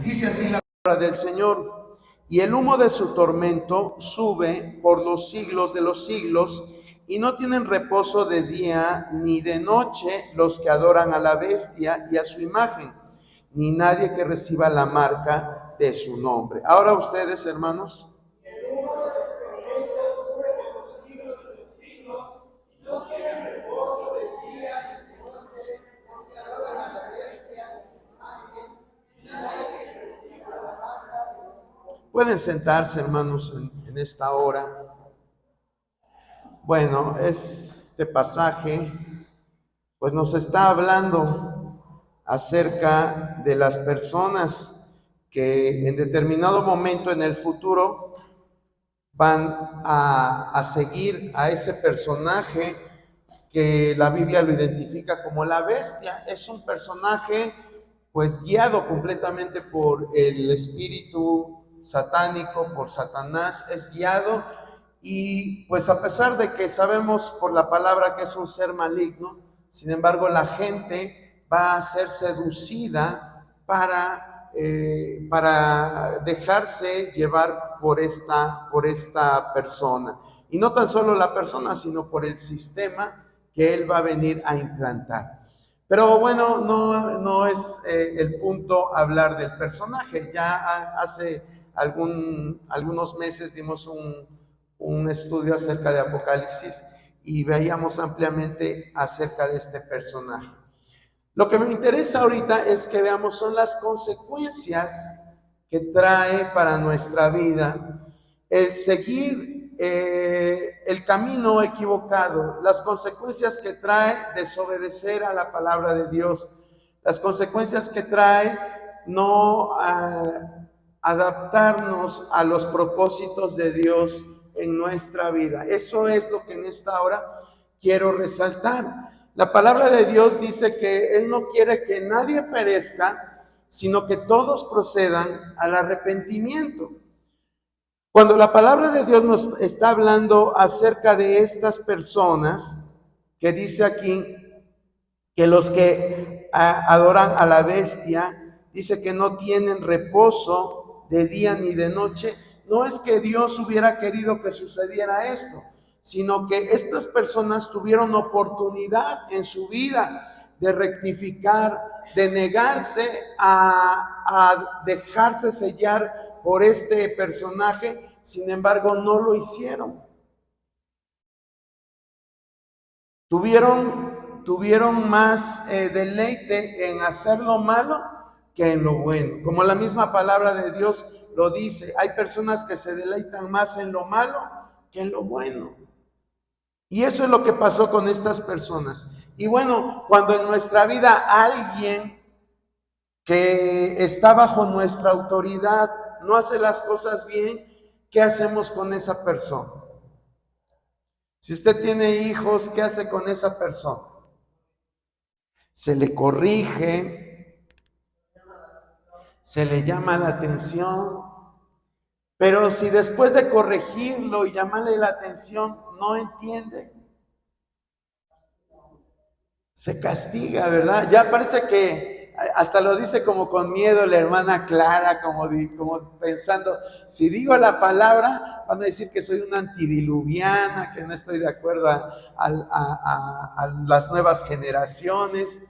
Dice así la palabra del Señor: y el humo de su tormento sube por los siglos de los siglos, y no tienen reposo de día ni de noche los que adoran a la bestia y a su imagen, ni nadie que reciba la marca de su nombre. Ahora ustedes, hermanos. Pueden sentarse, hermanos, en esta hora. Bueno, este pasaje pues nos está hablando acerca de las personas que en determinado momento en el futuro van a seguir a ese personaje que la Biblia lo identifica como la bestia. Es un personaje pues guiado completamente por el espíritu satánico, por Satanás, es guiado, y pues a pesar de que sabemos por la palabra que es un ser maligno, sin embargo la gente va a ser seducida para dejarse llevar por esta persona. Y no tan solo la persona, sino por el sistema que él va a venir a implantar. Pero bueno, no es el punto hablar del personaje. Ya hace algunos meses dimos un estudio acerca de Apocalipsis y veíamos ampliamente acerca de este personaje. Lo que me interesa ahorita es que veamos son las consecuencias que trae para nuestra vida el seguir el camino equivocado, las consecuencias que trae desobedecer a la palabra de Dios, las consecuencias que trae no adaptarnos a los propósitos de Dios en nuestra vida. Eso es lo que en esta hora quiero resaltar. La palabra de Dios dice que Él no quiere que nadie perezca, sino que todos procedan al arrepentimiento. Cuando la palabra de Dios nos está hablando acerca de estas personas, que dice aquí que los que adoran a la bestia, dice que no tienen reposo de día ni de noche, no es que Dios hubiera querido que sucediera esto, sino que estas personas tuvieron oportunidad en su vida de rectificar, de negarse a dejarse sellar por este personaje, sin embargo no lo hicieron. Tuvieron más deleite en hacer lo malo que en lo bueno. Como la misma palabra de Dios lo dice, hay personas que se deleitan más en lo malo que en lo bueno. Y eso es lo que pasó con estas personas. Y bueno, cuando en nuestra vida alguien que está bajo nuestra autoridad no hace las cosas bien, ¿qué hacemos con esa persona? Si usted tiene hijos, ¿qué hace con esa persona? Se le corrige, se le llama la atención, pero si después de corregirlo y llamarle la atención no entiende, se castiga, ¿verdad? Ya parece que hasta lo dice como con miedo la hermana Clara, como pensando, si digo la palabra, van a decir que soy una antidiluviana, que no estoy de acuerdo a las nuevas generaciones.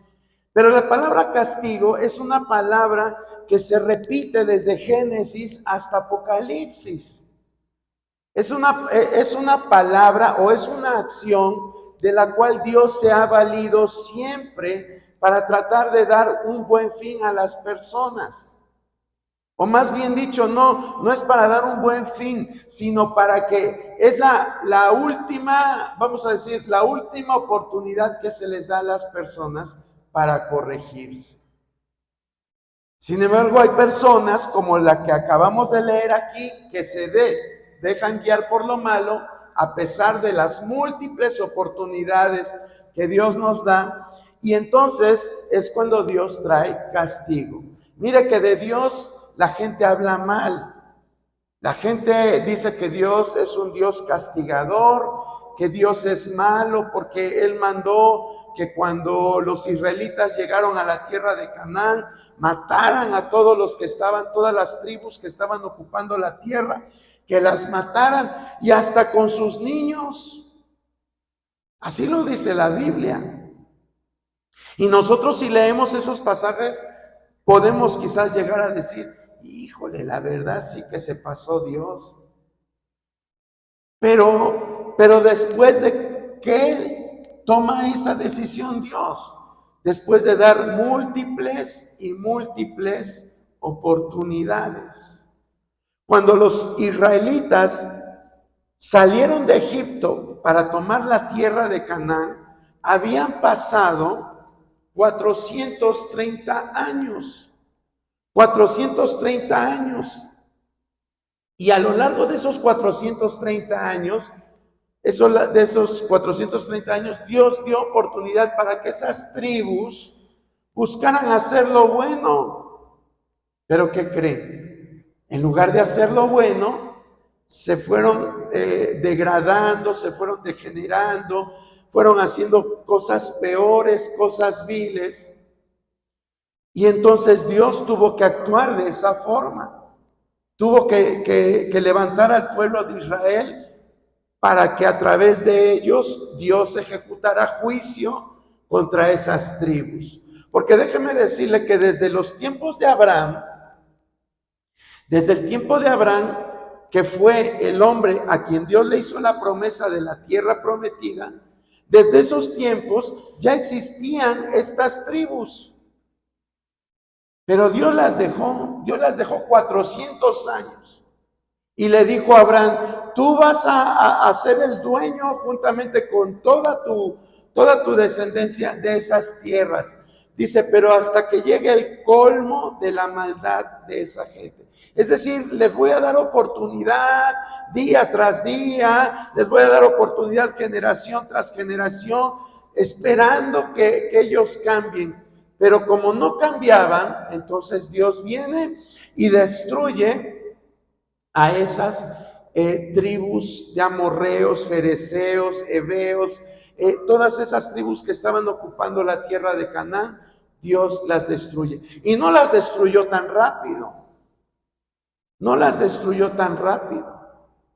Pero la palabra castigo es una palabra que se repite desde Génesis hasta Apocalipsis. Es una palabra o es una acción de la cual Dios se ha valido siempre para tratar de dar un buen fin a las personas. O más bien dicho, no es para dar un buen fin, sino para que es la última, vamos a decir, la última oportunidad que se les da a las personas para corregirse. Sin embargo, hay personas como la que acabamos de leer aquí que se dejan guiar por lo malo a pesar de las múltiples oportunidades que Dios nos da, y entonces es cuando Dios trae castigo. Mire que de Dios la gente habla mal. La gente dice que Dios es un Dios castigador, que Dios es malo porque Él mandó que cuando los israelitas llegaron a la tierra de Canaán, mataran a todos los que estaban, todas las tribus que estaban ocupando la tierra, que las mataran y hasta con sus niños. Así lo dice la Biblia. Y nosotros si leemos esos pasajes, podemos quizás llegar a decir, híjole, la verdad sí que se pasó Dios. Pero después de que toma esa decisión Dios, después de dar múltiples y múltiples oportunidades. Cuando los israelitas salieron de Egipto para tomar la tierra de Canaán, habían pasado 430 años. 430 años. Y a lo largo de esos 430 años, de esos 430 años, Dios dio oportunidad para que esas tribus buscaran hacer lo bueno. Pero ¿qué creen? En lugar de hacer lo bueno, se fueron degradando, se fueron degenerando, fueron haciendo cosas peores, cosas viles. Y entonces Dios tuvo que actuar de esa forma. Tuvo que levantar al pueblo de Israel para que a través de ellos Dios ejecutara juicio contra esas tribus. Porque déjeme decirle que desde los tiempos de Abraham, desde el tiempo de Abraham, que fue el hombre a quien Dios le hizo la promesa de la tierra prometida, desde esos tiempos ya existían estas tribus. Pero Dios las dejó 400 años. Y le dijo a Abraham, tú vas a ser el dueño juntamente con toda tu descendencia de esas tierras. Dice, pero hasta que llegue el colmo de la maldad de esa gente. Es decir, les voy a dar oportunidad día tras día, les voy a dar oportunidad generación tras generación, esperando que ellos cambien. Pero como no cambiaban, entonces Dios viene y destruye a esas tribus de amorreos, fereceos, heveos, todas esas tribus que estaban ocupando la tierra de Canaán, Dios las destruye. Y no las destruyó tan rápido. No las destruyó tan rápido.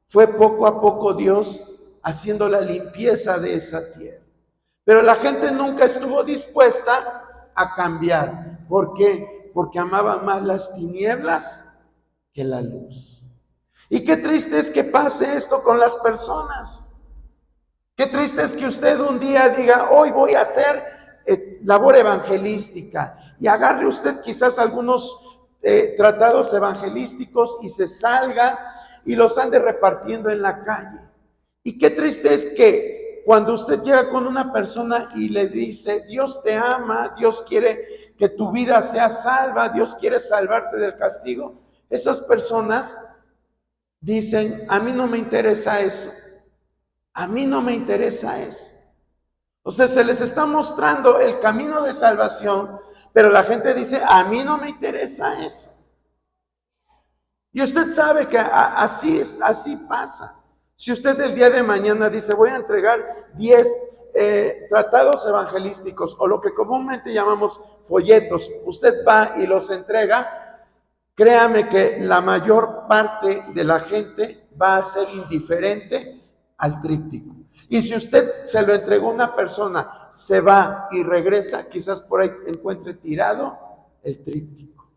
Fue poco a poco Dios haciendo la limpieza de esa tierra. Pero la gente nunca estuvo dispuesta a cambiar. ¿Por qué? Porque amaban más las tinieblas que la luz. Y qué triste es que pase esto con las personas. Qué triste es que usted un día diga, hoy voy a hacer labor evangelística. Y agarre usted quizás algunos tratados evangelísticos y se salga y los ande repartiendo en la calle. Y qué triste es que cuando usted llega con una persona y le dice, Dios te ama, Dios quiere que tu vida sea salva, Dios quiere salvarte del castigo, esas personas dicen, a mí no me interesa eso, a mí no me interesa eso. O sea, se les está mostrando el camino de salvación, pero la gente dice, a mí no me interesa eso. Y usted sabe que así es, así pasa. Si usted el día de mañana dice, voy a entregar 10 tratados evangelísticos o lo que comúnmente llamamos folletos, usted va y los entrega, créame que la mayor parte de la gente va a ser indiferente al tríptico. Y si usted se lo entregó a una persona, se va y regresa, quizás por ahí encuentre tirado el tríptico.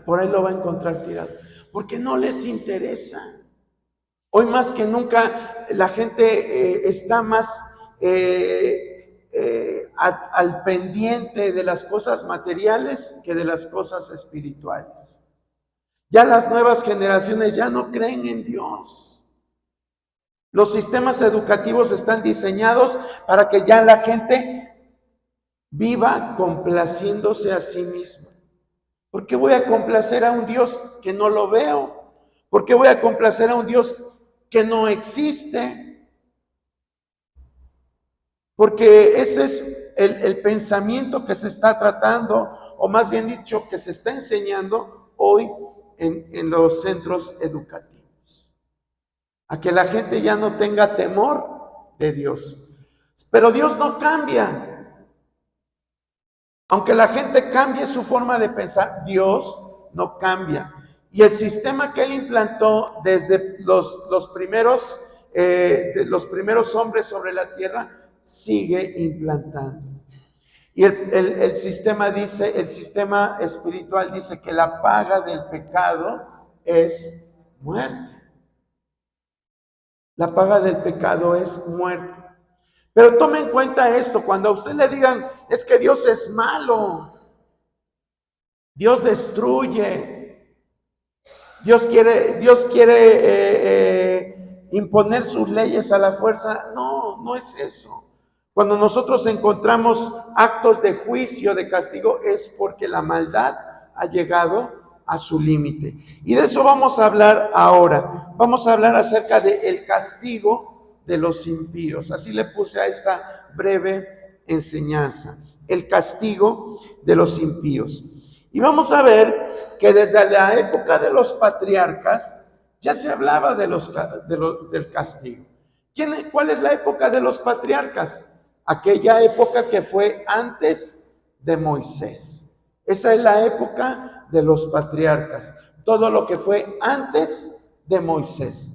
Por ahí lo va a encontrar tirado, porque no les interesa. Hoy más que nunca la gente está más al pendiente de las cosas materiales que de las cosas espirituales. Ya las nuevas generaciones ya no creen en Dios. Los sistemas educativos están diseñados para que ya la gente viva complaciéndose a sí misma. ¿Por qué voy a complacer a un Dios que no lo veo? ¿Por qué voy a complacer a un Dios que no existe? Porque ese es el pensamiento que se está tratando, o más bien dicho, que se está enseñando hoy en los centros educativos. A que la gente ya no tenga temor de Dios. Pero Dios no cambia. Aunque la gente cambie su forma de pensar, Dios no cambia. Y el sistema que Él implantó desde los primeros hombres sobre la tierra sigue implantando. Y el sistema dice, el sistema espiritual dice que la paga del pecado es muerte. La paga del pecado es muerte. Pero tome en cuenta esto, cuando a usted le digan, es que Dios es malo, Dios destruye, Dios quiere imponer sus leyes a la fuerza. No, no es eso. Cuando nosotros encontramos actos de juicio, de castigo, es porque la maldad ha llegado a su límite. Y de eso vamos a hablar ahora. Vamos a hablar acerca del castigo de los impíos. Así le puse a esta breve enseñanza. El castigo de los impíos. Y vamos a ver que desde la época de los patriarcas ya se hablaba del castigo. ¿Cuál es la época de los patriarcas? Aquella época que fue antes de Moisés. Esa es la época de los patriarcas. Todo lo que fue antes de Moisés.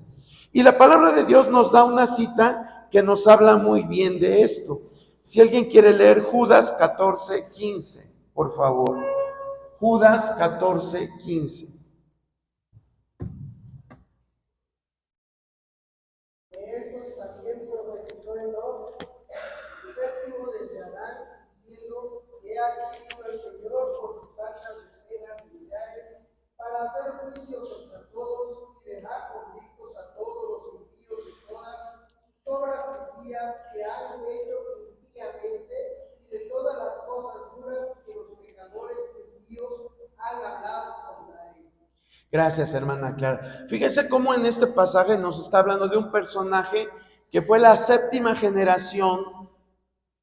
Y la palabra de Dios nos da una cita que nos habla muy bien de esto. Si alguien quiere leer Judas 14:15, por favor. Judas 14:15. Estos también profetizó Enoc, séptimo desde Adán, diciendo: He aquí vino el Señor por sus altas decenas de millares, para hacer juicio contra todos y dejar convictos a todos los impíos de todas sus obras impías que han hecho impíamente, y de todas las cosas duras que los pecadores impíos han hablado contra él. Gracias, hermana Clara. Fíjese cómo en este pasaje nos está hablando de un personaje que fue la séptima generación,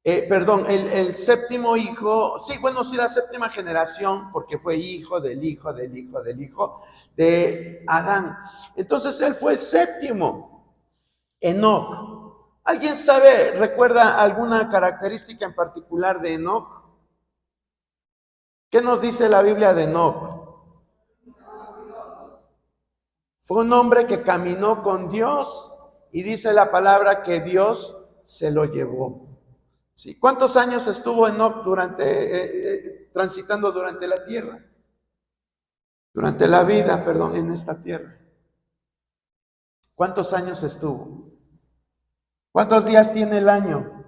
el séptimo hijo, sí, bueno, sí, la séptima generación, porque fue hijo del hijo del hijo del hijo de Adán. Entonces él fue el séptimo, Enoc. ¿Alguien sabe, recuerda alguna característica en particular de Enoc? ¿Qué nos dice la Biblia de Enoc? Fue un hombre que caminó con Dios y dice la palabra que Dios se lo llevó. ¿Sí? ¿Cuántos años estuvo Enoc transitando durante la tierra? Durante la vida, perdón, en esta tierra. ¿Cuántos años estuvo? ¿Cuántos días tiene el año?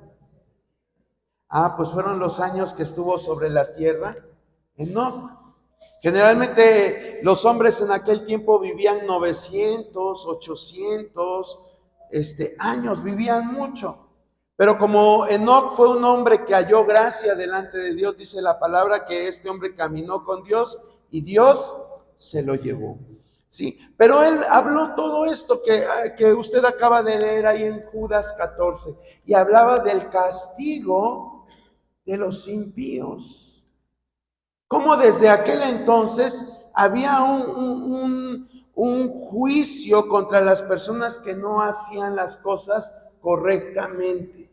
Ah, pues fueron los años que estuvo sobre la tierra Enoc. Generalmente los hombres en aquel tiempo vivían 900, 800 años, vivían mucho. Pero como Enoc fue un hombre que halló gracia delante de Dios, dice la palabra que este hombre caminó con Dios y Dios se lo llevó. Sí, pero él habló todo esto que usted acaba de leer ahí en Judas 14 y hablaba del castigo de los impíos. Como desde aquel entonces había un juicio contra las personas que no hacían las cosas correctamente.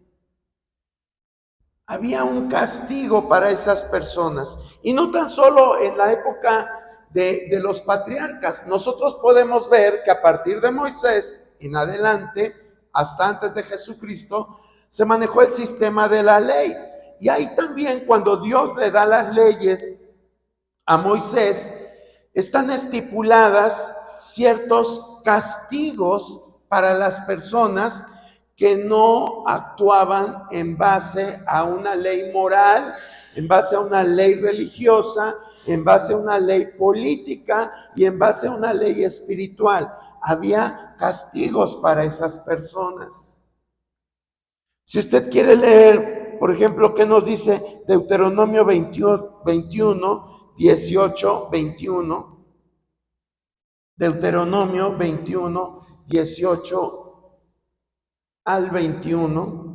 Había un castigo para esas personas. Y no tan solo en la época de los patriarcas. Nosotros podemos ver que a partir de Moisés en adelante, hasta antes de Jesucristo, se manejó el sistema de la ley. Y ahí también cuando Dios le da las leyes a Moisés, están estipuladas ciertos castigos para las personas que no actuaban en base a una ley moral, en base a una ley religiosa, en base a una ley política y en base a una ley espiritual. Había castigos para esas personas. Si usted quiere leer, por ejemplo, ¿qué nos dice Deuteronomio 21, 18, 21? Deuteronomio 21, 18 al 21.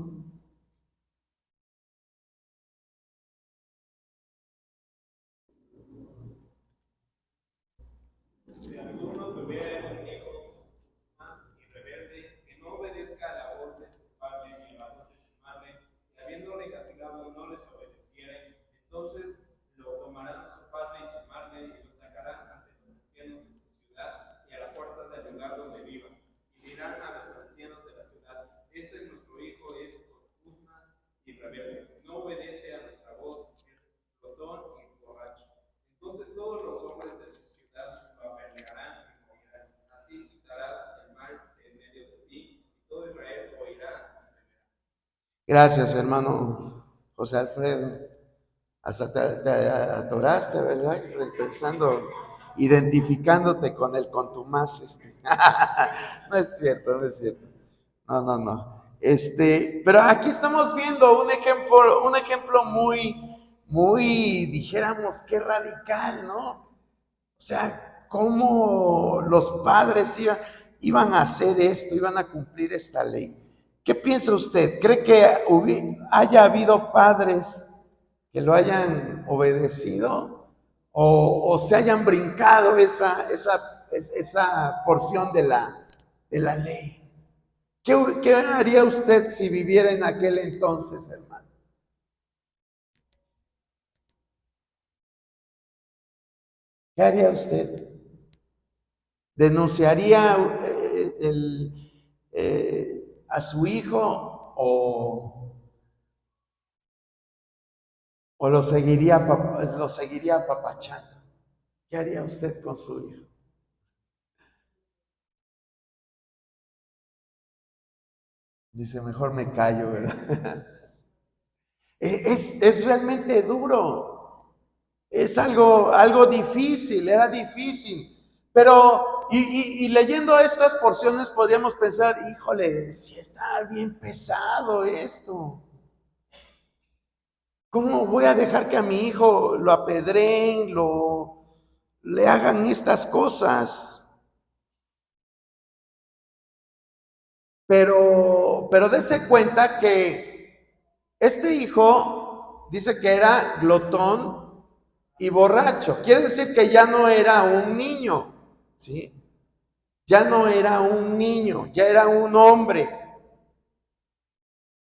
Si alguno tuviera un hijo más y rebelde, que no obedezca a la voz de su padre ni a la voz de su madre, y habiéndole castigado no les obedeciere, entonces Gracias, hermano José Alfredo. Hasta te atoraste, ¿verdad? Pensando, identificándote con el contumaz. No es cierto, no es cierto. No, no, no. Pero aquí estamos viendo un ejemplo muy, dijéramos, que radical, ¿no? O sea, cómo los padres iban a hacer esto, iban a cumplir esta ley. ¿Qué piensa usted? ¿Cree que haya habido padres que lo hayan obedecido o se hayan brincado esa porción de la ley? ¿Qué haría usted si viviera en aquel entonces, hermano? ¿Qué haría usted? ¿Denunciaría a su hijo o lo seguiría apapachando? ¿Qué haría usted con su hijo? Dice, mejor me callo, ¿verdad? Es realmente duro. Es algo difícil, era difícil. Pero, y leyendo estas porciones podríamos pensar, híjole, si está bien pesado esto. ¿Cómo voy a dejar que a mi hijo lo apedreen, le hagan estas cosas? Pero dése cuenta que este hijo dice que era glotón y borracho. Quiere decir que ya no era un niño, ¿sí? Ya no era un niño, ya era un hombre.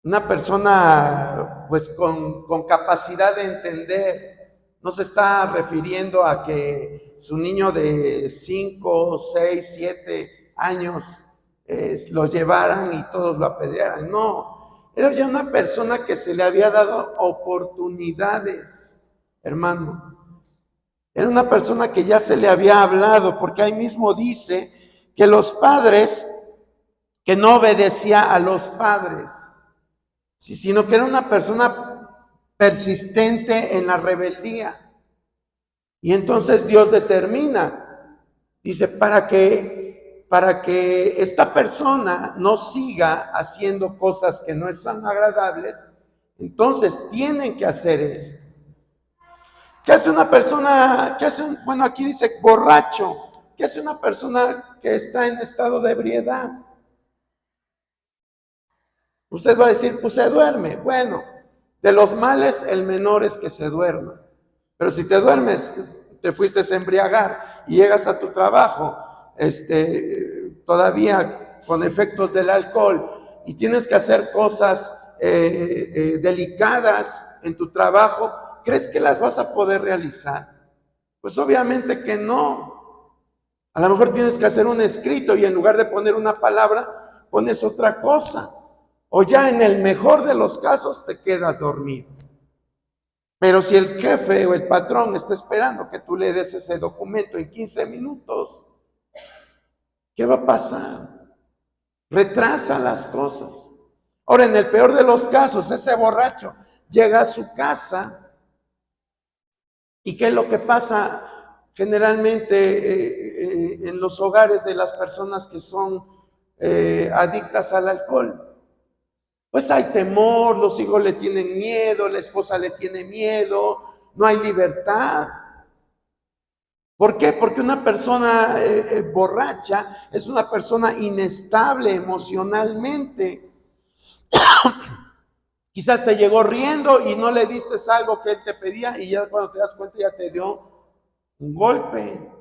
Una persona pues con capacidad de entender. No se está refiriendo a que su niño de 5, 6, 7 años lo llevaran y todos lo apedrearan. No, era ya una persona que se le había dado oportunidades, hermano. Era una persona que ya se le había hablado, porque ahí mismo dice que los padres, que no obedecía a los padres, sí, sino que era una persona persistente en la rebeldía. Y entonces Dios determina, dice, para que esta persona no siga haciendo cosas que no son agradables, entonces tienen que hacer eso. ¿Qué hace una persona? Bueno, aquí dice borracho. ¿Qué hace una persona que está en estado de ebriedad? Usted va a decir, pues se duerme. Bueno, de los males el menor es que se duerma. Pero si te duermes, te fuiste a embriagar y llegas a tu trabajo, todavía con efectos del alcohol y tienes que hacer cosas delicadas en tu trabajo, ¿crees que las vas a poder realizar? Pues obviamente que no. A lo mejor tienes que hacer un escrito y en lugar de poner una palabra, pones otra cosa. O ya en el mejor de los casos te quedas dormido. Pero si el jefe o el patrón está esperando que tú le des ese documento en 15 minutos, ¿qué va a pasar? Retrasa las cosas. Ahora, en el peor de los casos, ese borracho llega a su casa y ¿qué es lo que pasa generalmente en los hogares de las personas que son adictas al alcohol? Pues hay temor, los hijos le tienen miedo, la esposa le tiene miedo, no hay libertad. ¿Por qué? Porque una persona borracha es una persona inestable emocionalmente. Quizás te llegó riendo y no le diste algo que él te pedía y ya cuando te das cuenta ya te dio un golpe.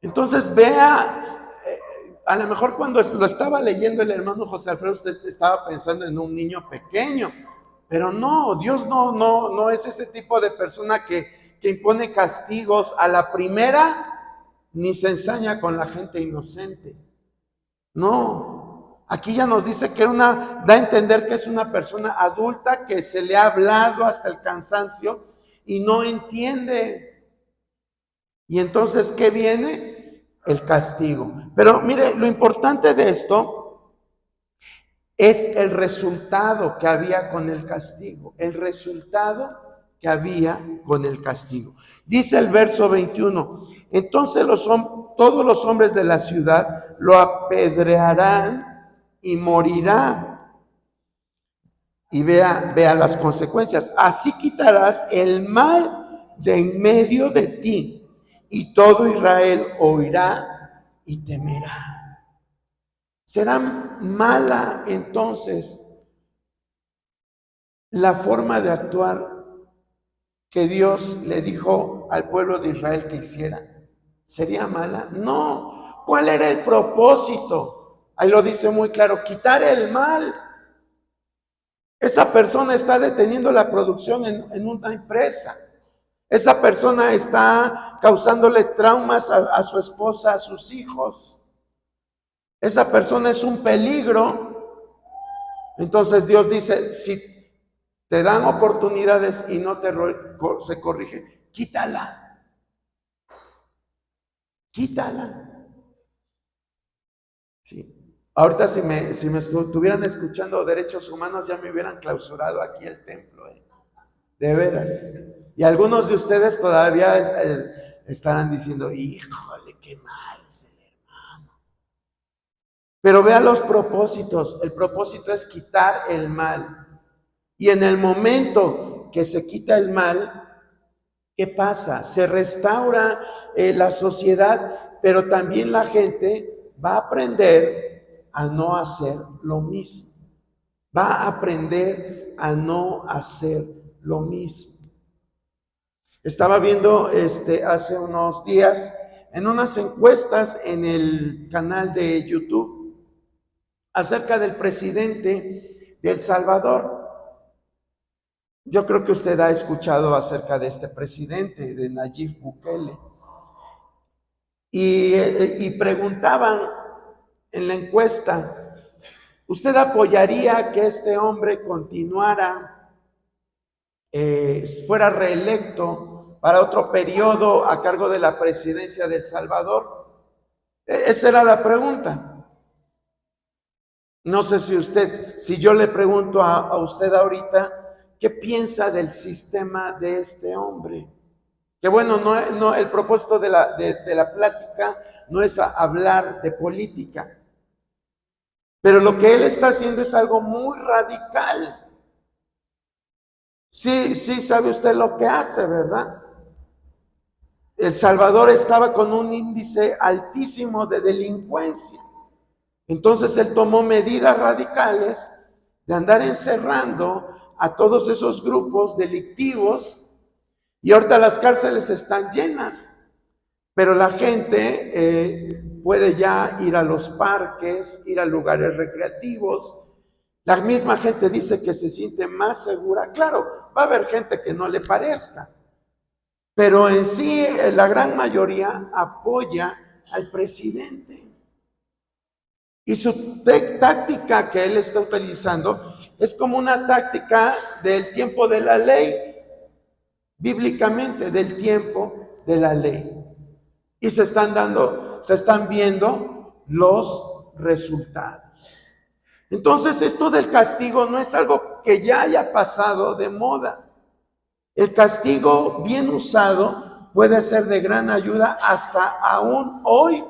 Entonces vea, a lo mejor cuando lo estaba leyendo el hermano José Alfredo, usted estaba pensando en un niño pequeño, pero no, Dios no es ese tipo de persona que impone castigos a la primera, ni se ensaña con la gente inocente. No, aquí ya nos dice que da a entender que es una persona adulta que se le ha hablado hasta el cansancio y no entiende. Y entonces, ¿qué viene? El castigo. Pero mire, lo importante de esto es el resultado que había con el castigo, el resultado que había con el castigo. Dice el verso 21, entonces todos los hombres de la ciudad lo apedrearán y morirá. Y vea las consecuencias. Así quitarás el mal de en medio de ti, y todo Israel oirá y temerá. ¿Será mala entonces la forma de actuar que Dios le dijo al pueblo de Israel que hiciera? ¿Sería mala? No. ¿Cuál era el propósito? Ahí lo dice muy claro, quitar el mal. Esa persona está deteniendo la producción en una empresa. Esa persona está causándole traumas a su esposa, a sus hijos. Esa persona es un peligro. Entonces Dios dice, si te dan oportunidades y no se corrige, quítala. Quítala. Sí. Ahorita si me estuvieran escuchando derechos humanos ya me hubieran clausurado aquí el templo. De veras. Y algunos de ustedes todavía estarán diciendo, híjole, qué mal es el hermano. Pero vea los propósitos. El propósito es quitar el mal. Y en el momento que se quita el mal, ¿qué pasa? Se restaura la sociedad, pero también la gente va a aprender a no hacer lo mismo. Va a aprender a no hacer lo mismo. Estaba viendo hace unos días en unas encuestas en el canal de YouTube acerca del presidente de El Salvador. Yo creo que usted ha escuchado acerca de este presidente, de Nayib Bukele. Y preguntaban en la encuesta, ¿usted apoyaría que este hombre continuara, fuera reelecto para otro periodo a cargo de la presidencia de El Salvador? Esa era la pregunta. No sé si yo le pregunto a usted ahorita, ¿qué piensa del sistema de este hombre? Que bueno, no, el propósito de la plática no es hablar de política, pero lo que él está haciendo es algo muy radical. Sí, sabe usted lo que hace, ¿verdad? El Salvador estaba con un índice altísimo de delincuencia. Entonces él tomó medidas radicales de andar encerrando a todos esos grupos delictivos y ahorita las cárceles están llenas, pero la gente puede ya ir a los parques, ir a lugares recreativos. La misma gente dice que se siente más segura. Claro, va a haber gente que no le parezca, pero en sí la gran mayoría apoya al presidente. Y su táctica que él está utilizando es como una táctica del tiempo de la ley, bíblicamente del tiempo de la ley. Y se están viendo los resultados. Entonces esto del castigo no es algo que ya haya pasado de moda. El castigo bien usado puede ser de gran ayuda hasta aún hoy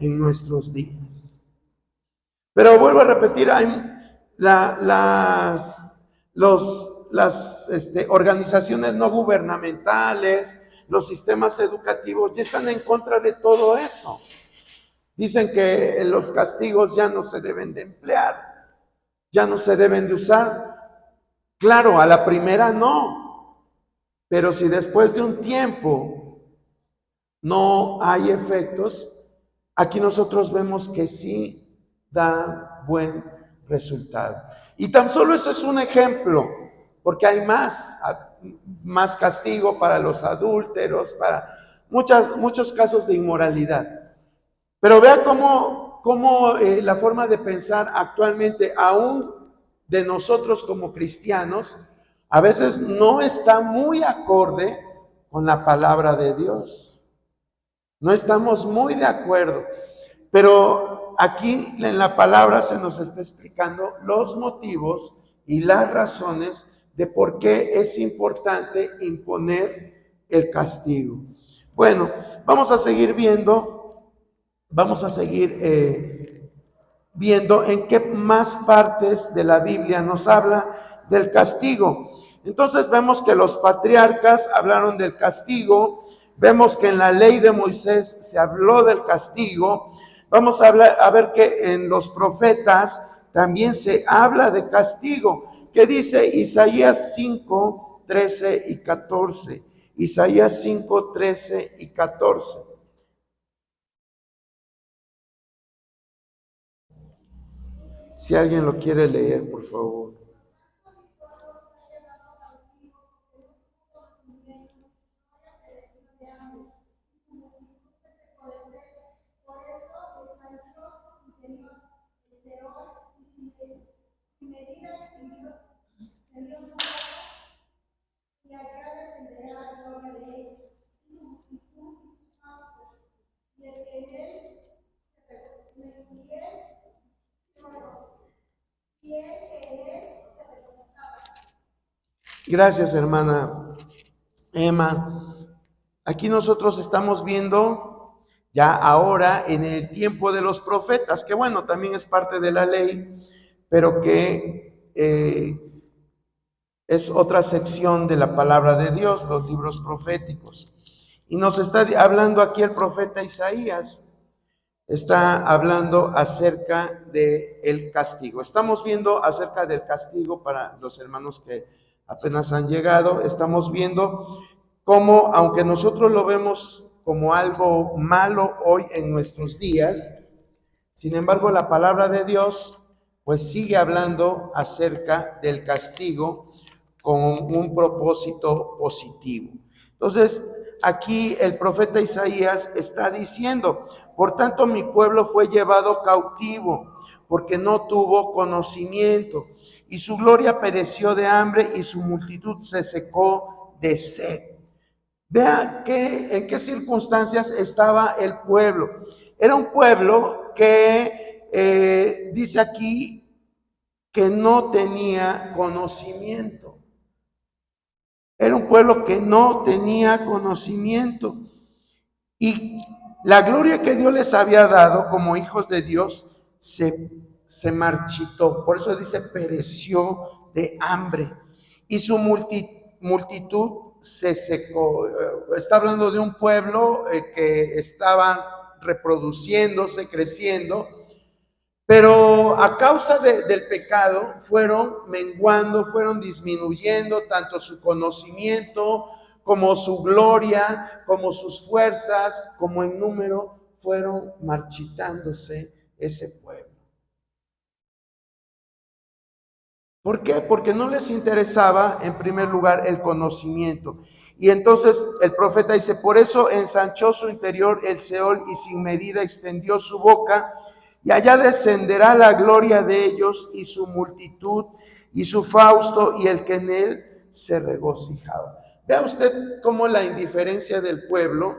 en nuestros días. Pero vuelvo a repetir, las organizaciones no gubernamentales, los sistemas educativos ya están en contra de todo eso. Dicen que los castigos ya no se deben de emplear, ya no se deben de usar. Claro, a la primera no, pero si después de un tiempo no hay efectos, aquí nosotros vemos que sí da buen resultado. Y tan solo eso es un ejemplo, porque hay más castigo para los adúlteros, para muchos casos de inmoralidad. Pero vea cómo la forma de pensar actualmente, aún de nosotros como cristianos, a veces no está muy acorde con la palabra de Dios. No estamos muy de acuerdo. Pero aquí en la palabra se nos está explicando los motivos y las razones de por qué es importante imponer el castigo. Bueno, vamos a seguir viendo viendo en qué más partes de la Biblia nos habla del castigo. Entonces vemos que los patriarcas hablaron del castigo, vemos que en la ley de Moisés se habló del castigo, vamos a ver que en los profetas también se habla de castigo. ¿Qué dice Isaías 5, 13 y 14? Isaías 5, 13 y 14. Si alguien lo quiere leer, por favor. Gracias, hermana Emma. Aquí nosotros estamos viendo ya ahora en el tiempo de los profetas, que bueno, también es parte de la ley, pero que es otra sección de la palabra de Dios, los libros proféticos. Y nos está hablando aquí el profeta Isaías, está hablando acerca del castigo. Estamos viendo acerca del castigo para los hermanos que apenas han llegado. Estamos viendo cómo, aunque nosotros lo vemos como algo malo hoy en nuestros días, sin embargo la palabra de Dios pues sigue hablando acerca del castigo con un propósito positivo. Entonces, aquí el profeta Isaías está diciendo: por tanto mi pueblo fue llevado cautivo, porque no tuvo conocimiento, y su gloria pereció de hambre, y su multitud se secó de sed. Vea en qué circunstancias estaba el pueblo. Era un pueblo que dice aquí que no tenía conocimiento. Era un pueblo que no tenía conocimiento. Y la gloria que Dios les había dado como hijos de Dios se marchitó. Por eso dice, pereció de hambre. Y su multitud se secó. Está hablando de un pueblo que estaban reproduciéndose, creciendo, pero a causa del pecado fueron menguando, fueron disminuyendo tanto su conocimiento como su gloria, como sus fuerzas, como en número, fueron marchitándose ese pueblo. ¿Por qué? Porque no les interesaba en primer lugar el conocimiento. Y entonces el profeta dice: por eso ensanchó su interior el Seol y sin medida extendió su boca, y allá descenderá la gloria de ellos y su multitud y su fausto y el que en él se regocijaba. Vea usted cómo la indiferencia del pueblo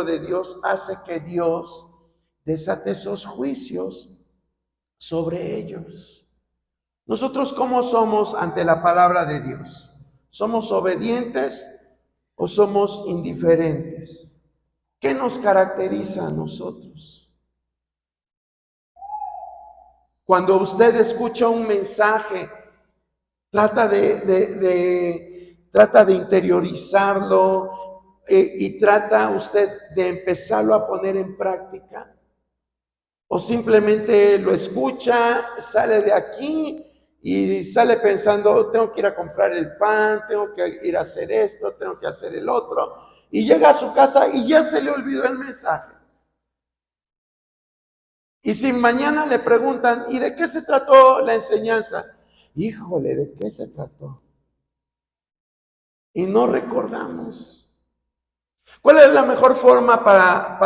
de Dios hace que Dios desate esos juicios sobre ellos. Nosotros, ¿cómo somos ante la palabra de Dios? ¿Somos obedientes o somos indiferentes? ¿Qué nos caracteriza a nosotros? Cuando usted escucha un mensaje, trata de interiorizarlo y trata usted de empezarlo a poner en práctica. O simplemente lo escucha, sale de aquí y sale pensando: tengo que ir a comprar el pan, tengo que ir a hacer esto, tengo que hacer el otro. Y llega a su casa y ya se le olvidó el mensaje. Y si mañana le preguntan: ¿y de qué se trató la enseñanza? Híjole, ¿de qué se trató? Y no recordamos. ¿Cuál es la mejor forma para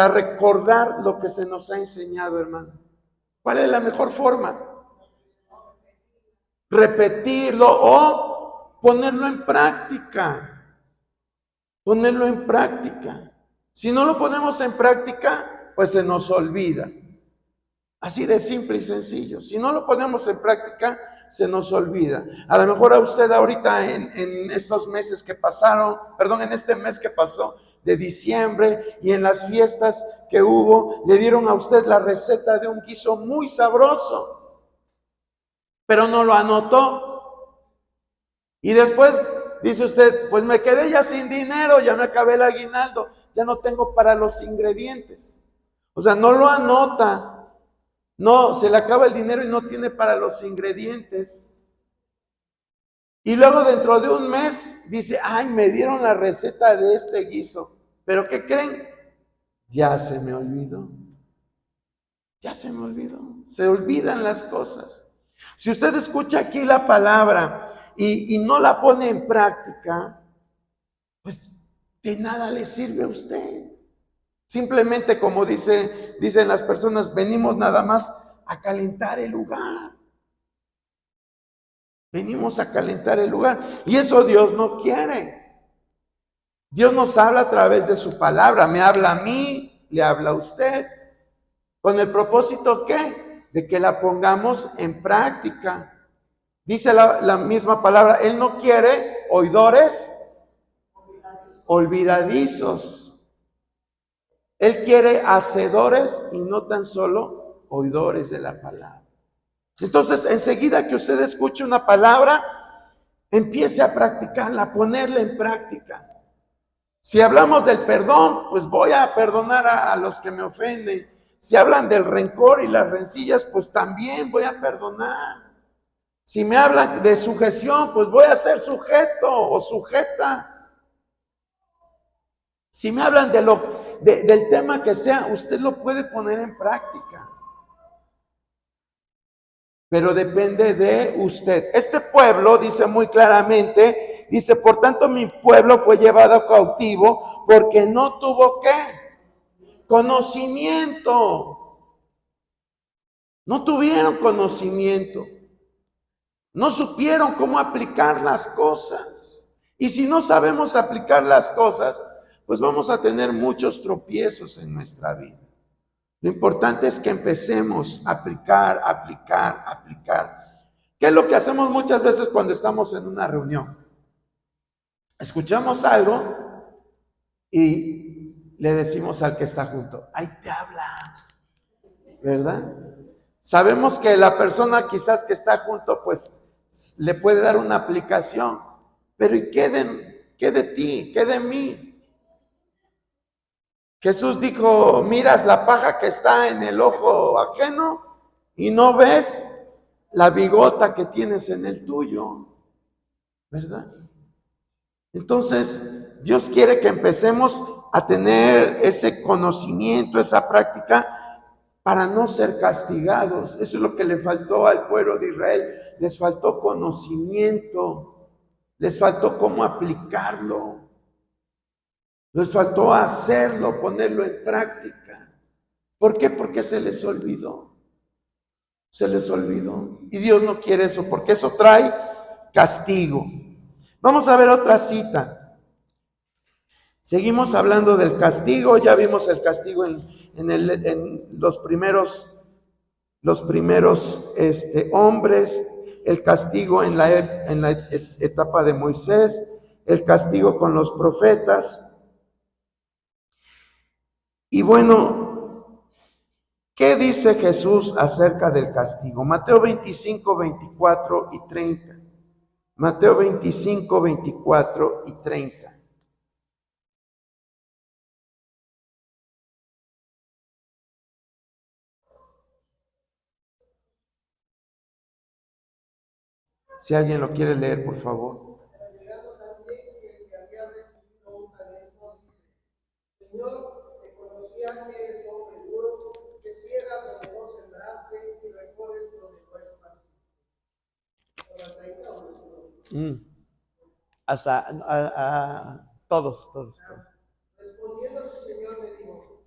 recordar lo que se nos ha enseñado, hermano? ¿Cuál es la mejor forma? Repetirlo o ponerlo en práctica. Ponerlo en práctica. Si no lo ponemos en práctica, pues se nos olvida. Así de simple y sencillo. Si no lo ponemos en práctica, se nos olvida. A lo mejor a usted ahorita en estos meses que pasaron, perdón, en este mes que pasó de diciembre y en las fiestas que hubo, le dieron a usted la receta de un guiso muy sabroso, pero no lo anotó. Y después dice usted, pues me quedé ya sin dinero, ya me acabé el aguinaldo, ya no tengo para los ingredientes. O sea, no lo anota. No, se le acaba el dinero y no tiene para los ingredientes. Y luego dentro de un mes dice, ay, me dieron la receta de este guiso. ¿Pero qué creen? Ya se me olvidó. Ya se me olvidó. Se olvidan las cosas. Si usted escucha aquí la palabra y no la pone en práctica, pues de nada le sirve a usted. Simplemente, como dicen las personas, venimos nada más a calentar el lugar. Venimos a calentar el lugar. Y eso Dios no quiere. Dios nos habla a través de su palabra. Me habla a mí, le habla a usted. ¿Con el propósito qué? De que la pongamos en práctica. Dice la misma palabra, Él no quiere oidores olvidadizos. Él quiere hacedores y no tan solo oidores de la palabra. Entonces, enseguida que usted escuche una palabra, empiece a practicarla, a ponerla en práctica. Si hablamos del perdón, pues voy a perdonar a los que me ofenden. Si hablan del rencor y las rencillas, pues también voy a perdonar. Si me hablan de sujeción, pues voy a ser sujeto o sujeta. Si me hablan del tema que sea, usted lo puede poner en práctica. Pero depende de usted. Este pueblo dice muy claramente, dice, por tanto mi pueblo fue llevado cautivo porque no tuvo ¿qué? Conocimiento. No tuvieron conocimiento. No supieron cómo aplicar las cosas. Y si no sabemos aplicar las cosas, pues vamos a tener muchos tropiezos en nuestra vida. Lo importante es que empecemos a aplicar, aplicar, aplicar. ¿Qué es lo que hacemos muchas veces cuando estamos en una reunión? Escuchamos algo y le decimos al que está junto, ahí te habla, ¿verdad? Sabemos que la persona quizás que está junto, pues le puede dar una aplicación, pero ¿y qué de ti? ¿Qué de mí? Jesús dijo, miras la paja que está en el ojo ajeno y no ves la bigota que tienes en el tuyo, ¿verdad? Entonces, Dios quiere que empecemos a tener ese conocimiento, esa práctica, para no ser castigados. Eso es lo que le faltó al pueblo de Israel. Les faltó conocimiento, les faltó cómo aplicarlo, les faltó hacerlo, ponerlo en práctica. ¿Por qué? Porque se les olvidó. Se les olvidó. Y Dios no quiere eso, porque eso trae castigo. Vamos a ver otra cita. Seguimos hablando del castigo. Ya vimos el castigo en los primeros hombres, el castigo en la etapa de Moisés, el castigo con los profetas. Y bueno, ¿qué dice Jesús acerca del castigo? Mateo 25, 24 y 30. Mateo 25, 24 y 30. Si alguien lo quiere leer, por favor. Llegando también el que había recibido un talento, dice, Señor, te conocía que eres hombre duro, que ciegas donde no sembraste y recoges donde no esparciste. Por la 30 o no. Hasta todos. Respondiendo su Señor me dijo,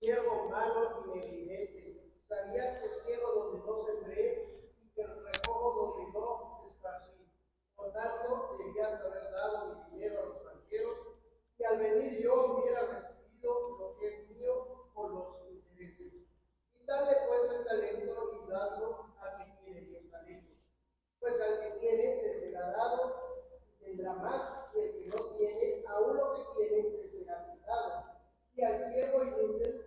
siervo malo y negligente, ¿sabías que ciego donde no sembré y que recojo donde no esparcí? Por tanto, debías haber dado mi dinero a los banqueros al venir yo hubiera recibido lo que es mío por los intereses. Quítale pues el talento y dadlo al que tiene 10 talentos. Pues al que tiene le será dado y tendrá más, y el que no tiene, aún lo que tiene le será quitado. Y al siervo inútil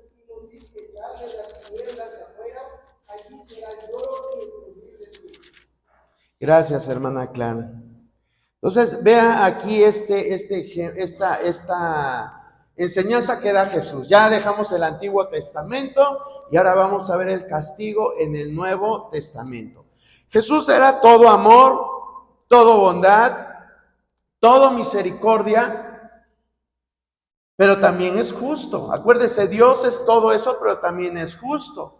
que está en las tinieblas de afuera, allí será el lloro y el crujir de dientes. Gracias, hermana Clara. Entonces, vea aquí esta enseñanza que da Jesús. Ya dejamos el Antiguo Testamento y ahora vamos a ver el castigo en el Nuevo Testamento. Jesús era todo amor, todo bondad, todo misericordia, pero también es justo. Acuérdese, Dios es todo eso, pero también es justo.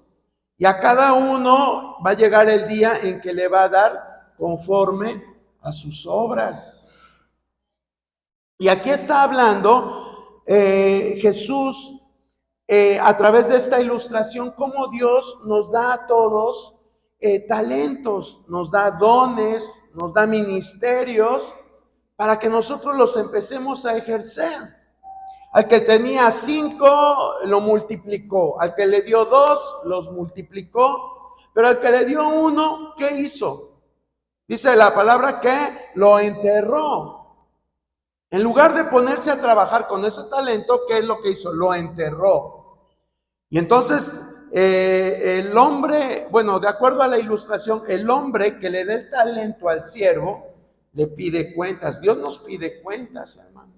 Y a cada uno va a llegar el día en que le va a dar conforme a sus obras. Y aquí está hablando Jesús a través de esta ilustración, cómo Dios nos da a todos talentos, nos da dones, nos da ministerios para que nosotros los empecemos a ejercer. Al que tenía 5 lo multiplicó, al que le dio 2 los multiplicó, pero al que le dio 1, ¿qué hizo? Dice la palabra que lo enterró. En lugar de ponerse a trabajar con ese talento, ¿qué es lo que hizo? Lo enterró. Y entonces el hombre, bueno, de acuerdo a la ilustración, el hombre que le dé el talento al siervo, le pide cuentas. Dios nos pide cuentas, hermano.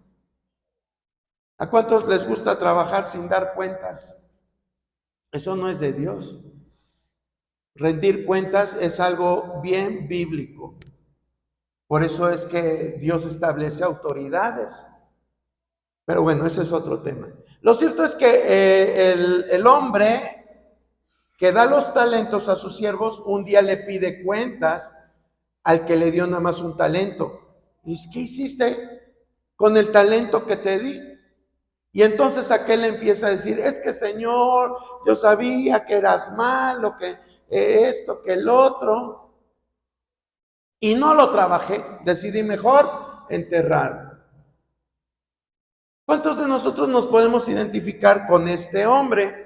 ¿A cuántos les gusta trabajar sin dar cuentas? Eso no es de Dios. Rendir cuentas es algo bien bíblico. Por eso es que Dios establece autoridades. Pero bueno, ese es otro tema. Lo cierto es que el hombre que da los talentos a sus siervos, un día le pide cuentas al que le dio nada más un talento. Y dice, ¿qué hiciste con el talento que te di? Y entonces aquel empieza a decir, es que Señor, yo sabía que eras malo, que esto, que el otro, y no lo trabajé, decidí mejor enterrar. ¿Cuántos de nosotros nos podemos identificar con este hombre?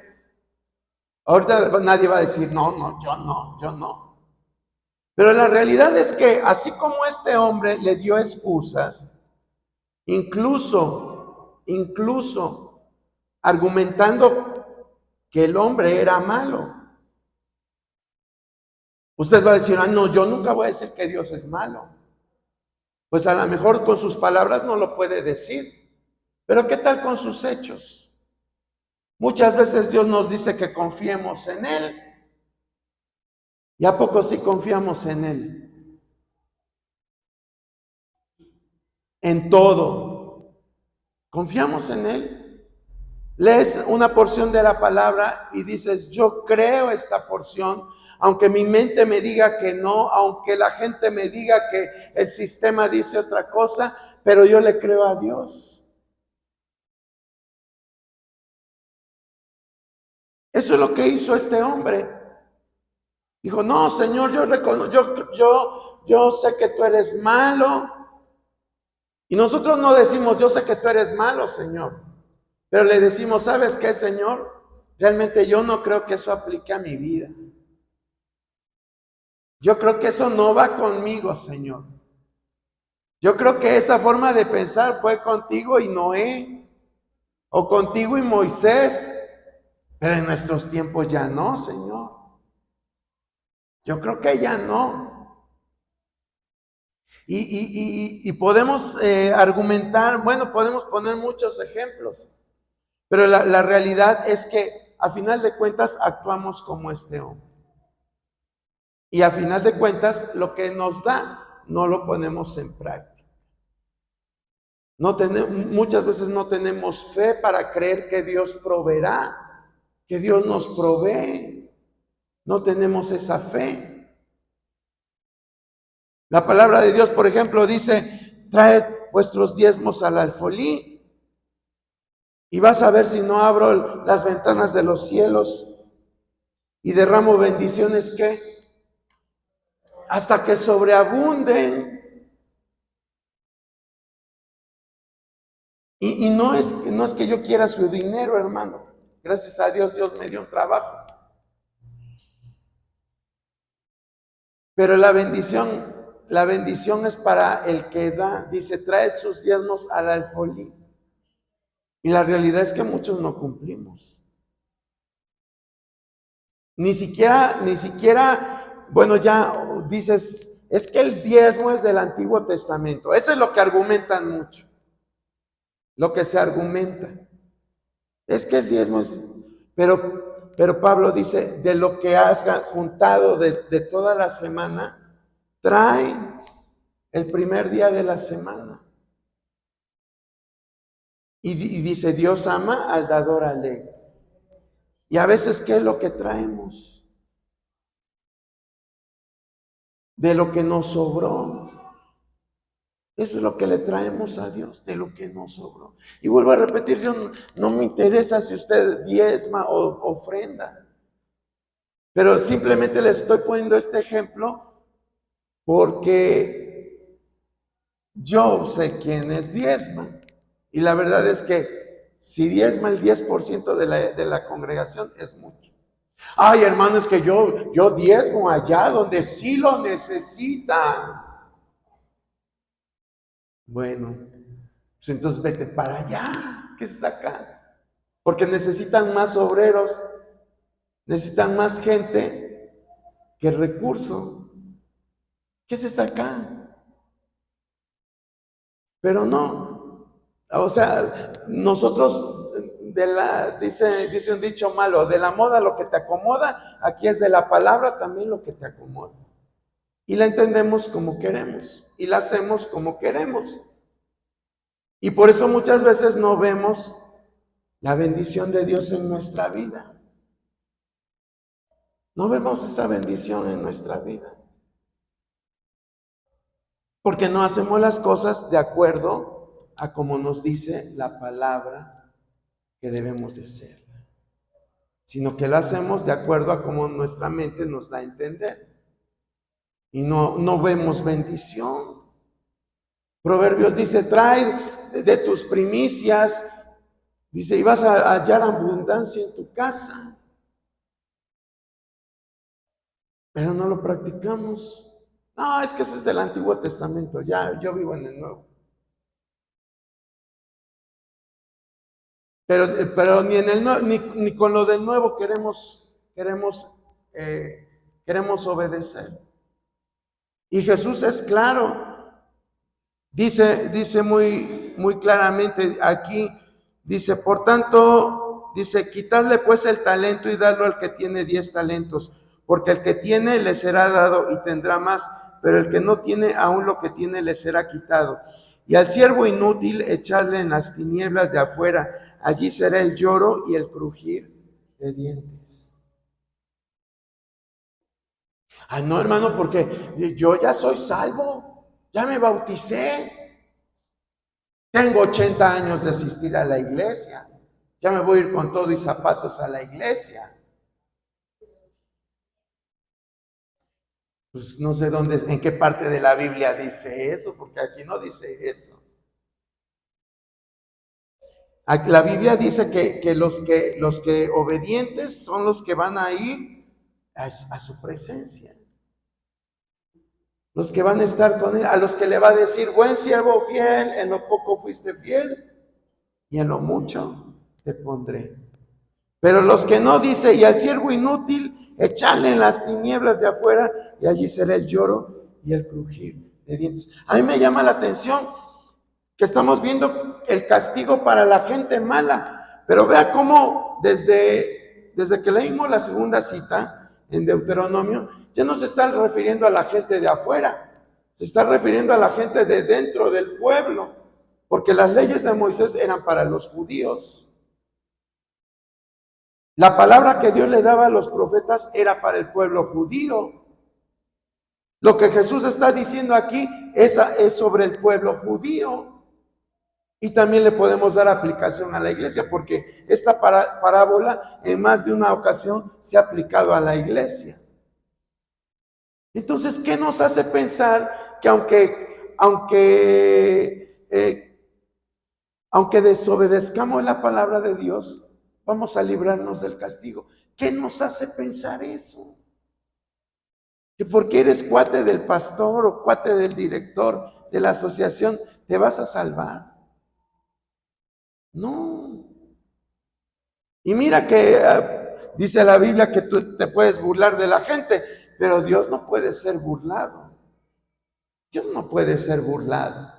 Ahorita nadie va a decir, no, yo no. Pero la realidad es que así como este hombre le dio excusas, incluso argumentando que el hombre era malo. Usted va a decir, no, yo nunca voy a decir que Dios es malo. Pues a lo mejor con sus palabras no lo puede decir, pero ¿qué tal con sus hechos? Muchas veces Dios nos dice que confiemos en Él. ¿Y a poco sí confiamos en Él? En todo. ¿Confiamos en Él? Lees una porción de la palabra y dices, yo creo esta porción, aunque mi mente me diga que no, aunque la gente me diga que el sistema dice otra cosa, pero yo le creo a Dios. Eso es lo que hizo este hombre. Dijo, no, Señor, yo sé que tú eres malo. Y nosotros no decimos, yo sé que tú eres malo, Señor. Pero le decimos, ¿sabes qué, Señor? Realmente yo no creo que eso aplique a mi vida. Yo creo que eso no va conmigo, Señor. Yo creo que esa forma de pensar fue contigo y Noé, o contigo y Moisés, pero en nuestros tiempos ya no, Señor. Yo creo que ya no. Y podemos argumentar, bueno, podemos poner muchos ejemplos, pero la realidad es que a final de cuentas actuamos como este hombre. Y a final de cuentas lo que nos da no lo ponemos en práctica. Muchas veces no tenemos fe para creer que Dios proveerá, que Dios nos provee. No tenemos esa fe. La palabra de Dios, por ejemplo, dice, traed vuestros diezmos al alfolí y vas a ver si no abro las ventanas de los cielos y derramo bendiciones que hasta que sobreabunden. Y no es que yo quiera su dinero, hermano. Gracias a Dios, Dios me dio un trabajo. Pero la bendición es para el que da. Dice, traed sus diezmos al alfolí. Y la realidad es que muchos no cumplimos. Ni siquiera, bueno, ya dices, es que el diezmo es del Antiguo Testamento. Eso es lo que argumentan mucho. Lo que se argumenta. Es que el diezmo es, pero Pablo dice, de lo que has juntado de toda la semana, trae el primer día de la semana. Y dice, Dios ama al dador alegre. Y a veces, ¿qué es lo que traemos? De lo que nos sobró. Eso es lo que le traemos a Dios, de lo que nos sobró. Y vuelvo a repetir, yo no me interesa si usted diezma o ofrenda. Pero simplemente le estoy poniendo este ejemplo porque yo sé quiénes diezman. Y la verdad es que si diezma el 10% de la congregación es mucho. Ay, hermano, es que yo diezmo allá donde sí lo necesitan. Bueno, pues entonces vete para allá. ¿Qué se saca? Porque necesitan más obreros, necesitan más gente que recurso. ¿Qué se saca? Pero no. O sea, nosotros dice un dicho malo, de la moda lo que te acomoda, aquí es de la palabra también lo que te acomoda. Y la entendemos como queremos y la hacemos como queremos. Y por eso muchas veces no vemos la bendición de Dios en nuestra vida. No vemos esa bendición en nuestra vida. Porque no hacemos las cosas de acuerdo a como nos dice la palabra que debemos de hacer, sino que lo hacemos de acuerdo a como nuestra mente nos da a entender. Y no vemos bendición. Proverbios dice, trae de tus primicias, dice, y vas a hallar abundancia en tu casa. Pero no lo practicamos. No, es que eso es del Antiguo Testamento, ya yo vivo en el Nuevo. Pero ni en el Nuevo, ni con lo del Nuevo queremos obedecer. Y Jesús es claro. Dice muy claramente aquí, dice, por tanto, dice, quitadle pues el talento y dadlo al que tiene 10 talentos, porque el que tiene le será dado y tendrá más, pero el que no tiene, aún lo que tiene le será quitado. Y al siervo inútil echarle en las tinieblas de afuera, allí será el lloro y el crujir de dientes. Ah, no, hermano, porque yo ya soy salvo, ya me bauticé. Tengo 80 años de asistir a la iglesia. Ya me voy a ir con todo y zapatos a la iglesia. Pues no sé en qué parte de la Biblia dice eso, porque aquí no dice eso. La Biblia dice que los que obedientes son los que van a ir a su presencia. Los que van a estar con él, a los que le va a decir, buen siervo fiel, en lo poco fuiste fiel y en lo mucho te pondré. Pero los que no, dice, y al siervo inútil, echarle en las tinieblas de afuera, y allí será el lloro y el crujir de dientes. A mí me llama la atención que estamos viendo el castigo para la gente mala, pero vea cómo desde que leímos la segunda cita en Deuteronomio, ya no se está refiriendo a la gente de afuera, se está refiriendo a la gente de dentro del pueblo, porque las leyes de Moisés eran para los judíos. La palabra que Dios le daba a los profetas era para el pueblo judío. Lo que Jesús está diciendo aquí es sobre el pueblo judío. Y también le podemos dar aplicación a la iglesia, porque esta parábola en más de una ocasión se ha aplicado a la iglesia. Entonces, ¿qué nos hace pensar que aunque aunque desobedezcamos la palabra de Dios, vamos a librarnos del castigo. ¿Qué nos hace pensar eso? Que porque eres cuate del pastor o cuate del director de la asociación, te vas a salvar. No. Y mira que dice la Biblia que tú te puedes burlar de la gente, pero Dios no puede ser burlado. Dios no puede ser burlado.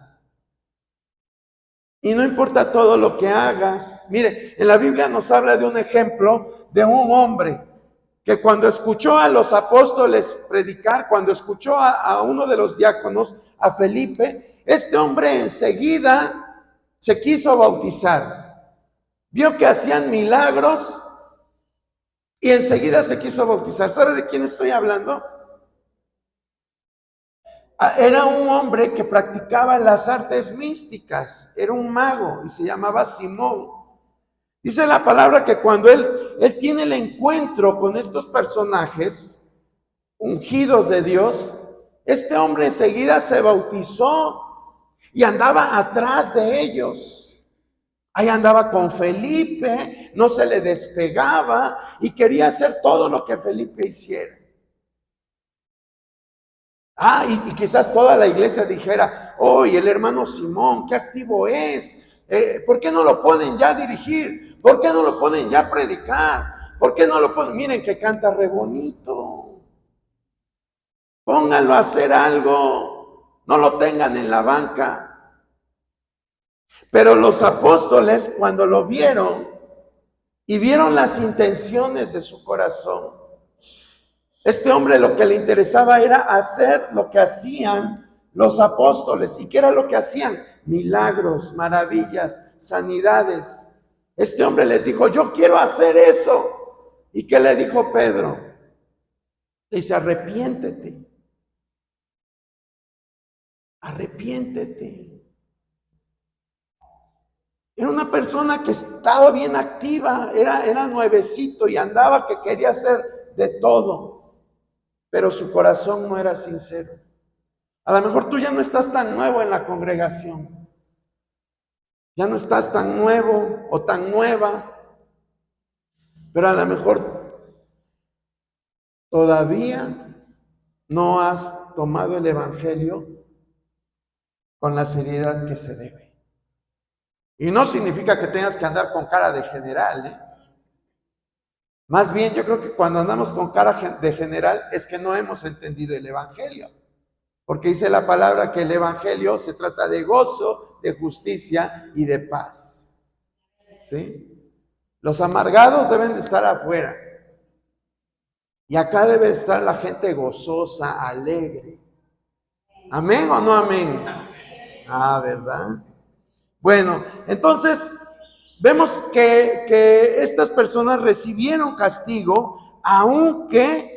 Y no importa todo lo que hagas. Mire, en la Biblia nos habla de un ejemplo de un hombre que cuando escuchó a los apóstoles predicar, cuando escuchó a uno de los diáconos, a Felipe, este hombre enseguida se quiso bautizar. Vio que hacían milagros y enseguida se quiso bautizar. ¿Sabe de quién estoy hablando? Era un hombre que practicaba las artes místicas, era un mago y se llamaba Simón. Dice la palabra que cuando él tiene el encuentro con estos personajes ungidos de Dios, este hombre enseguida se bautizó y andaba atrás de ellos. Ahí andaba con Felipe, no se le despegaba y quería hacer todo lo que Felipe hiciera. Y quizás toda la iglesia dijera, oye, el hermano Simón, qué activo es. ¿Por qué no lo ponen ya a dirigir? ¿Por qué no lo ponen ya a predicar? ¿Por qué no lo ponen? Miren que canta re bonito. Pónganlo a hacer algo. No lo tengan en la banca. Pero los apóstoles, cuando lo vieron y vieron las intenciones de su corazón, este hombre lo que le interesaba era hacer lo que hacían los apóstoles. ¿Y qué era lo que hacían? Milagros, maravillas, sanidades. Este hombre les dijo, yo quiero hacer eso. ¿Y qué le dijo Pedro? Le dice, arrepiéntete. Arrepiéntete. Era una persona que estaba bien activa, era nuevecito y andaba que quería hacer de todo. Pero su corazón no era sincero. A lo mejor tú ya no estás tan nuevo en la congregación. Ya no estás tan nuevo o tan nueva. Pero a lo mejor todavía no has tomado el evangelio con la seriedad que se debe. Y no significa que tengas que andar con cara de general, ¿eh? Más bien, yo creo que cuando andamos con cara de general es que no hemos entendido el evangelio. Porque dice la palabra que el evangelio se trata de gozo, de justicia y de paz. ¿Sí? Los amargados deben de estar afuera. Y acá debe estar la gente gozosa, alegre. ¿Amén o no amén? ¿Verdad? Bueno, entonces vemos que estas personas recibieron castigo, aunque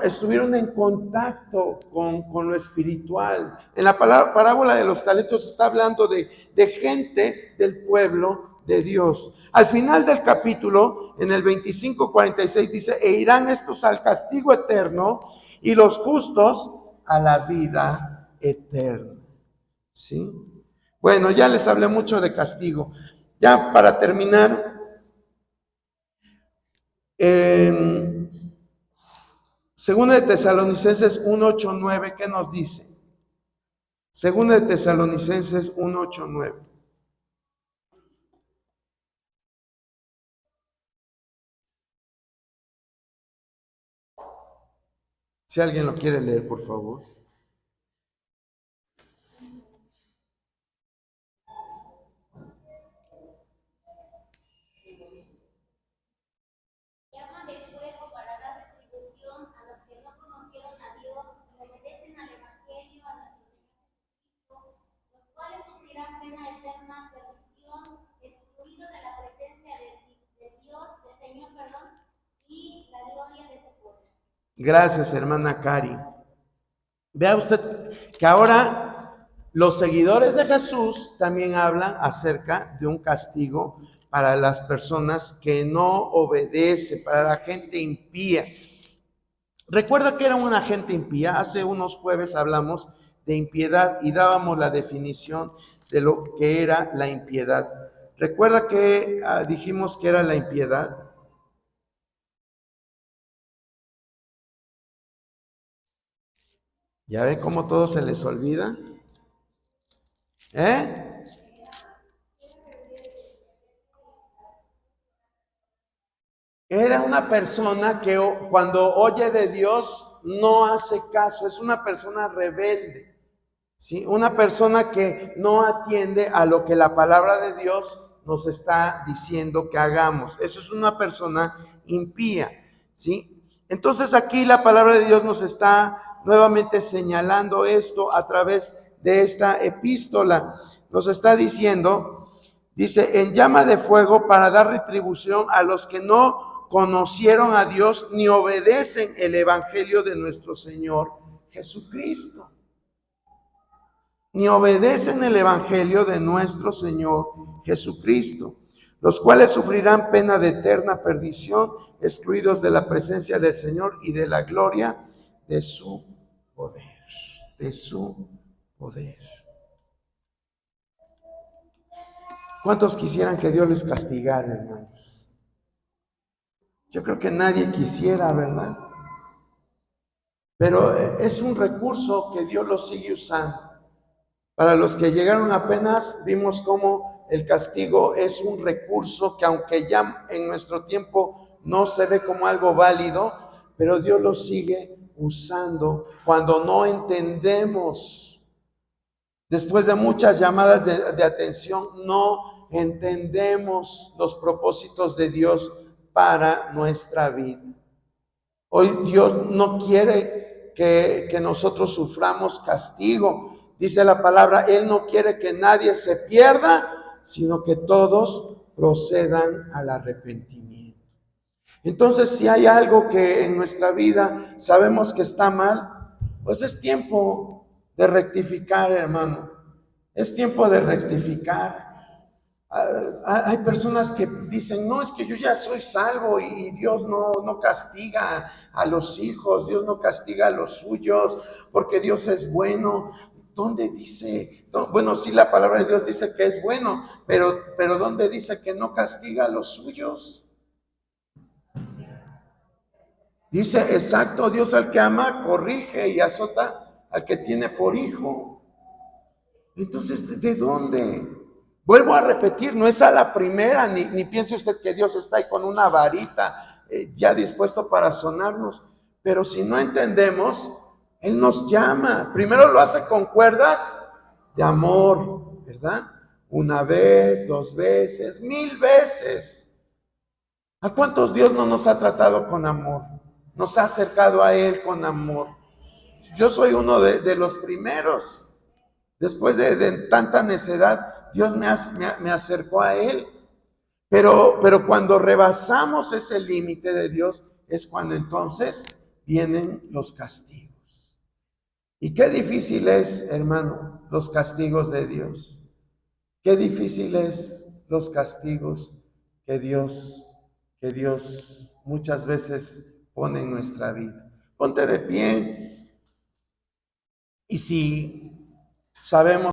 estuvieron en contacto con lo espiritual. En la parábola de los talentos está hablando de gente del pueblo de Dios. Al final del capítulo, en el 25:46 dice, e irán estos al castigo eterno y los justos a la vida eterna. ¿Sí? Bueno, ya les hablé mucho de castigo. Ya para terminar, Segunda de Tesalonicenses 1:8-9, ¿qué nos dice? Segunda de Tesalonicenses 1:8-9. Si alguien lo quiere leer, por favor. Gracias, hermana Cari. Vea usted que ahora los seguidores de Jesús también hablan acerca de un castigo para las personas que no obedecen, para la gente impía. Recuerda que era una gente impía. Hace unos jueves hablamos de impiedad y dábamos la definición de lo que era la impiedad. ¿Recuerda que dijimos que era la impiedad? ¿Ya ve cómo todo se les olvida? ¿Eh? Era una persona que cuando oye de Dios no hace caso, es una persona rebelde, ¿sí? Una persona que no atiende a lo que la palabra de Dios nos está diciendo que hagamos. Eso es una persona impía, ¿sí? Entonces aquí la palabra de Dios nos está nuevamente señalando esto a través de esta epístola. Nos está diciendo, dice, en llama de fuego para dar retribución a los que no conocieron a Dios ni obedecen el evangelio de nuestro Señor Jesucristo. Ni obedecen el evangelio de nuestro Señor Jesucristo, los cuales sufrirán pena de eterna perdición, excluidos de la presencia del Señor y de la gloria de su poder, de su poder. ¿Cuántos quisieran que Dios les castigara, hermanos? Yo creo que nadie quisiera, ¿verdad? Pero es un recurso que Dios lo sigue usando. Para los que llegaron apenas, vimos cómo el castigo es un recurso que aunque ya en nuestro tiempo no se ve como algo válido, pero Dios lo sigue usando cuando no entendemos. Después de muchas llamadas de atención, no entendemos los propósitos de Dios para nuestra vida. Hoy Dios no quiere que nosotros suframos castigo. Dice la palabra, Él no quiere que nadie se pierda, sino que todos procedan al arrepentimiento. Entonces, si hay algo que en nuestra vida sabemos que está mal, pues es tiempo de rectificar, hermano. Es tiempo de rectificar. Hay personas que dicen, no, es que yo ya soy salvo y Dios no castiga a los hijos, Dios no castiga a los suyos, porque Dios es bueno. ¿Dónde dice? Bueno, sí, la palabra de Dios dice que es bueno, pero ¿dónde dice que no castiga a los suyos? Dice, exacto, Dios al que ama corrige y azota al que tiene por hijo. Entonces, ¿de dónde? Vuelvo a repetir, no es a la primera, ni piense usted que Dios está ahí con una varita ya dispuesto para sonarnos. Pero si no entendemos, Él nos llama. Primero lo hace con cuerdas de amor, ¿verdad? Una vez, 2 veces, 1000 veces. ¿A cuántos Dios no nos ha tratado con amor? Nos ha acercado a Él con amor. Yo soy uno de los primeros. Después de tanta necedad, Dios me acercó a Él. Pero cuando rebasamos ese límite de Dios, es cuando entonces vienen los castigos. Y qué difícil es, hermano, los castigos de Dios. Qué difícil es los castigos que Dios muchas veces pone en nuestra vida. Ponte de pie. Y si sabemos